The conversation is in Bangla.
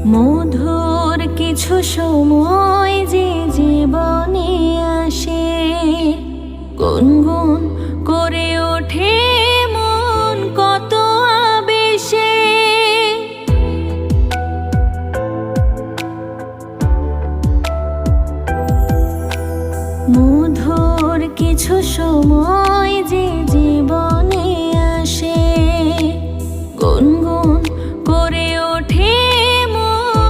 মধুর কিছু সময় যে জীবনে আসে, গুনগুন করে ওঠে মন কত আবেশে। মধুর কিছু সময়